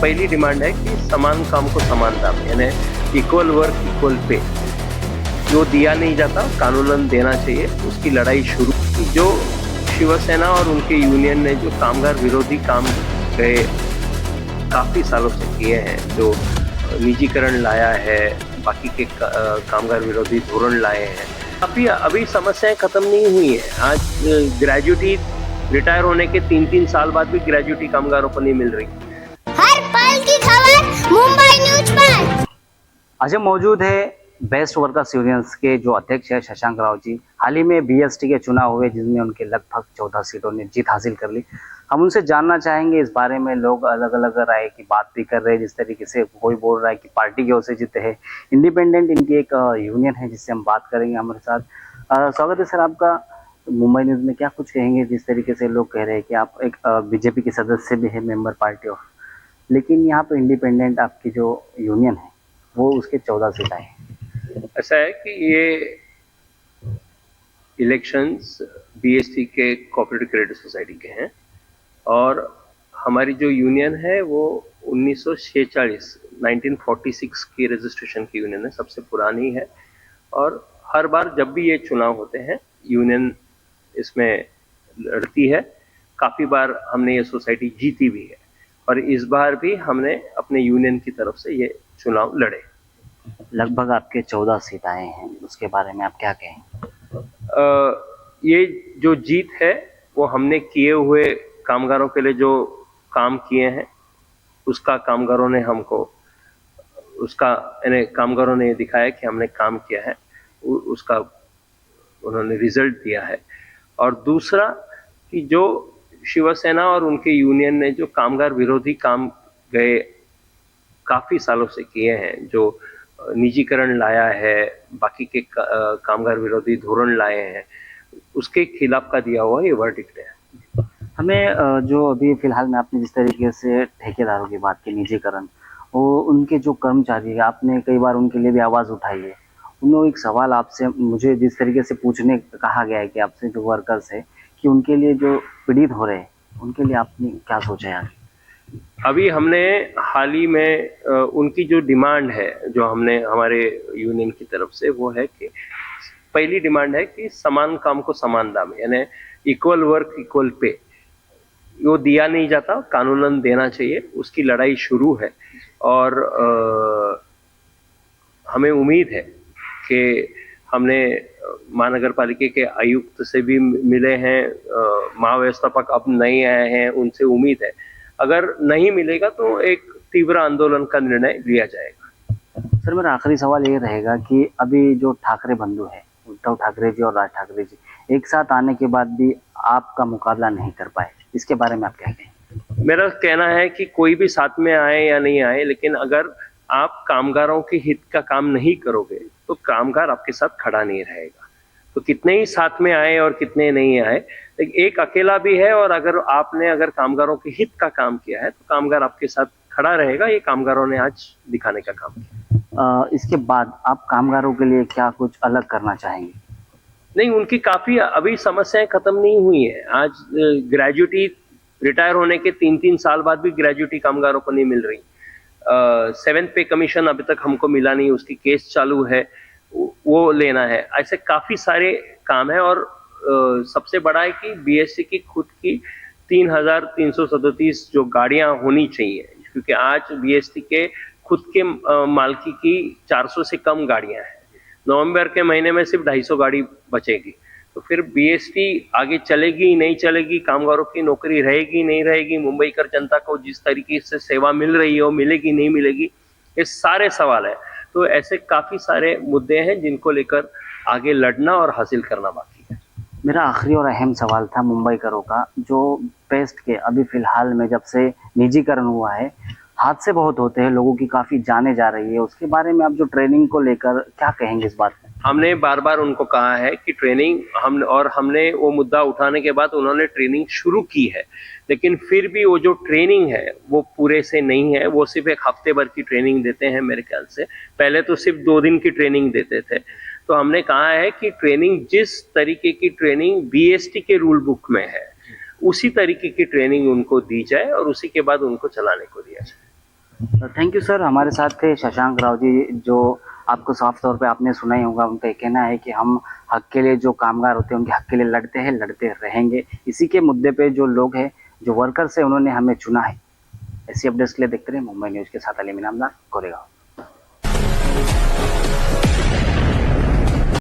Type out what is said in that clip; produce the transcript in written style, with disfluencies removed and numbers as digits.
पहली डिमांड है कि समान काम को समान दाम, यानी इक्वल वर्क इक्वल पे। जो दिया नहीं जाता कानूनन देना चाहिए, उसकी लड़ाई शुरू की। जो शिवसेना और उनके यूनियन ने जो कामगार विरोधी काम गए काफ़ी सालों से किए हैं, जो निजीकरण लाया है, बाकी के कामगार विरोधी धोरण लाए हैं, काफ़ी अभी समस्याएं खत्म नहीं हुई हैं। आज ग्रेजुएटी रिटायर होने के 3-3 साल बाद भी ग्रेजुएटी कामगारों को नहीं मिल रही। हर पल की खबर मुंबई न्यूज पर। आज हम मौजूद है बेस्ट वर्कर्स यूनियंस के जो अध्यक्ष है शशांक राव जी। हाल ही में बीएसटी के चुनाव हुए जिसमें उनके लगभग 14 सीटों ने जीत हासिल कर ली। हम उनसे जानना चाहेंगे इस बारे में। लोग अलग अलग राय की बात भी कर रहे हैं, जिस तरीके से कोई बोल रहा है कि पार्टी की ओर से जीते हैं। इंडिपेंडेंट इनकी एक यूनियन है जिससे हम बात करेंगे हमारे साथ। स्वागत है सर आपका मुंबई न्यूज में। क्या कुछ कहेंगे जिस तरीके से लोग कह रहे हैं कि आप एक बीजेपी के सदस्य भी है, मेंबर पार्टी ऑफ, लेकिन यहाँ पे इंडिपेंडेंट आपकी जो यूनियन है वो उसके 14 सीट आए। ऐसा है कि ये इलेक्शंस बीएसटी के कोऑपरेटिव क्रेडिट सोसाइटी के हैं और हमारी जो यूनियन है वो 1946 की रजिस्ट्रेशन की यूनियन है, सबसे पुरानी है। और हर बार जब भी ये चुनाव होते हैं यूनियन इसमें लड़ती है। काफ़ी बार हमने ये सोसाइटी जीती भी है और इस बार भी हमने अपने यूनियन की तरफ से ये चुनाव लड़े। लगभग आपके 14 सीट आए हैं, उसके बारे में आप क्या कहेंगे? ये जो जीत है वो हमने किए हुए कामगारों के लिए जो काम किए हैं उसका कामगारों ने हमको कामगारों ने दिखाया कि हमने काम किया है, उसका उन्होंने रिजल्ट दिया है। और दूसरा कि जो शिवसेना और उनके यूनियन ने जो कामगार विरोधी काम गए काफ़ी सालों से किए हैं, जो निजीकरण लाया है, बाकी के कामगार विरोधी धोरण लाए हैं, उसके खिलाफ का दिया हुआ ये वर्डिक्ट है। हमें जो अभी फिलहाल में आपने जिस तरीके से ठेकेदारों की बात की, निजीकरण, वो उनके जो कर्मचारी है, आपने कई बार उनके लिए भी आवाज़ उठाई है। उन्होंने एक सवाल आपसे, मुझे जिस तरीके से पूछने कहा गया है कि आपसे जो वर्कर्स है कि उनके लिए जो पीड़ित हो रहे हैं उनके लिए आपने क्या सोचा है? अभी हमने हाल ही में उनकी जो डिमांड है, जो हमने हमारे यूनियन की तरफ से, वो है कि पहली डिमांड है कि समान काम को समान दाम, यानी इक्वल वर्क इक्वल पे। वो दिया नहीं जाता कानूनन देना चाहिए, उसकी लड़ाई शुरू है। और हमें उम्मीद है कि हमने महानगर पालिका के आयुक्त से भी मिले हैं, महाव्यवस्थापक अब नए आए हैं, उनसे उम्मीद है अगर नहीं मिलेगा तो एक तीव्र आंदोलन का निर्णय लिया जाएगा। सर मेरा आखिरी सवाल ये रहेगा कि अभी जो ठाकरे बंधु है, उद्धव ठाकरे जी और राज ठाकरे जी, एक साथ आने के बाद भी आपका मुकाबला नहीं कर पाए, इसके बारे में आप क्या कहें? मेरा कहना है कि कोई भी साथ में आए या नहीं आए, लेकिन अगर आप कामगारों के हित का काम नहीं करोगे तो कामगार आपके साथ खड़ा नहीं रहेगा। तो कितने ही साथ में आए और कितने नहीं आए, एक अकेला भी है और अगर कामगारों के हित का काम किया है तो कामगार आपके साथ खड़ा रहेगा। ये कामगारों ने आज दिखाने का काम किया। इसके बाद आप कामगारों के लिए क्या कुछ अलग करना चाहेंगे? नहीं, उनकी काफ़ी अभी समस्याएं खत्म नहीं हुई हैं। आज ग्रेजुएटी रिटायर होने के 3-3 साल बाद भी ग्रेजुएटी कामगारों को नहीं मिल रही। 7th पे कमीशन अभी तक हमको मिला नहीं, उसकी केस चालू है, वो लेना है। ऐसे काफ़ी सारे काम है। और सबसे बड़ा है कि बीएसटी की खुद की 3,337 जो गाड़ियां होनी चाहिए, क्योंकि आज बीएसटी के खुद के मालकी की 400 से कम गाड़ियां हैं। नवंबर के महीने में सिर्फ 250 गाड़ी बचेगी। तो फिर बीएसटी आगे चलेगी नहीं चलेगी, कामगारों की नौकरी रहेगी नहीं रहेगी, मुंबई कर जनता को जिस तरीके से सेवा मिल रही है वो मिलेगी नहीं मिलेगी, ये सारे सवाल है। तो ऐसे काफ़ी सारे मुद्दे हैं जिनको लेकर आगे लड़ना और हासिल करना बाकी है। मेरा आखिरी और अहम सवाल था मुंबई करों का, जो बेस्ट के अभी फिलहाल में जब से निजीकरण हुआ है हादसे बहुत होते हैं, लोगों की काफ़ी जाने जा रही है, उसके बारे में आप जो ट्रेनिंग को लेकर क्या कहेंगे इस बात में? हमने बार बार उनको कहा है कि ट्रेनिंग हमने वो मुद्दा उठाने के बाद उन्होंने ट्रेनिंग शुरू की है, लेकिन फिर भी वो जो ट्रेनिंग है वो पूरे से नहीं है। वो सिर्फ 1 हफ्ते भर की ट्रेनिंग देते हैं मेरे ख्याल से, पहले तो सिर्फ 2 दिन की ट्रेनिंग देते थे। तो हमने कहा है कि ट्रेनिंग, जिस तरीके की ट्रेनिंग बीएसटी के रूल बुक में है, उसी तरीके की ट्रेनिंग उनको दी जाए और उसी के बाद उनको चलाने को दिया जाए। Thank you sir. हमारे साथ थे शशांक राव जी, जो आपको साफ तौर पे आपने सुना ही होगा, उनका ये कहना है कि हम हक के लिए, जो कामगार होते हैं उनके हक के लिए लड़ते हैं, लड़ते रहेंगे। इसी के मुद्दे पे जो लोग हैं, जो वर्कर्स हैं, उन्होंने हमें चुना है। ऐसी अपडेट्स के लिए देखते रहे मुंबई न्यूज़ के साथ अली इनामदार, कोरेगांव।